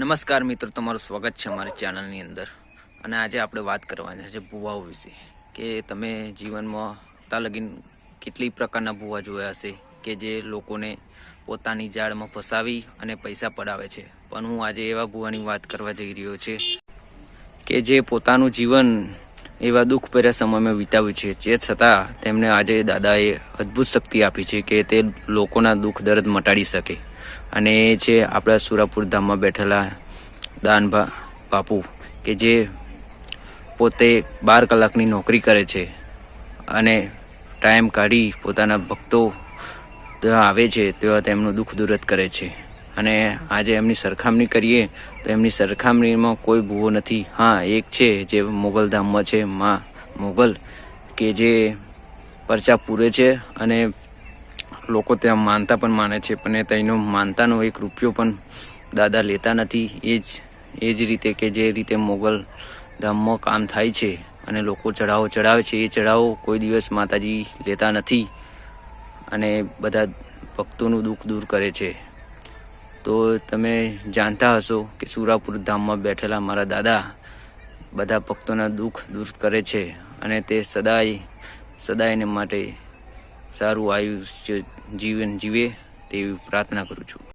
નમસ્કાર મિત્રો, તમારું સ્વાગત છે અમારી ચેનલની અંદર. અને આજે આપણે વાત કરવાના છે ભૂવાઓ વિશે. કે તમે જીવનમાં અત્યાર લગીન કેટલી પ્રકારના ભૂવા જોયા હશે કે જે લોકોને પોતાની જાળમાં ફસાવી અને પૈસા પડાવે છે. પણ હું આજે એવા ભૂવાની વાત કરવા જઈ રહ્યો છે કે જે પોતાનું જીવન એવા દુઃખભર્યા સમયમાં વિતાવ્યું છે, જે છતાં તેમને આજે દાદાએ અદ્ભુત શક્તિ આપી છે કે તે લોકોના દુઃખ દર્દ મટાડી શકે. અને એ છે આપણા સુરાપુર ધામમાં બેઠેલા દાનભા બાપુ, કે જે પોતે 12 કલાકની નોકરી કરે છે અને ટાઈમ કાઢી પોતાના ભક્તો ત્યાં આવે છે તેવા તેમનું દુઃખ દૂર કરે છે. અને આજે એમની સરખામણી કરીએ તો એમની સરખામણીમાં કોઈ ભૂવો નથી. હા, એક છે જે મોગલ ધામમાં છે, માં મોગલ, કે જે પરચા પૂરે છે અને લોકો ત્યાં માનતા પણ માને છે, પણ તેનો માનતાનો 1 રૂપિયો પણ દાદા લેતા નથી. એ જ રીતે કે જે રીતે મોગલ ધામમાં કામ થાય છે અને લોકો ચઢાવો ચડાવે છે, એ ચઢાવો કોઈ દિવસ માતાજી લેતા નથી અને બધા ભક્તોનું દુઃખ દૂર કરે છે. તો તમે જાણતા હશો કે સુરાપુર ધામમાં બેઠેલા મારા દાદા બધા ભક્તોના દુઃખ દૂર કરે છે અને તે સદાયને માટે સારું આયુષ્ય જીવન જીવે તેવી પ્રાર્થના કરું છું.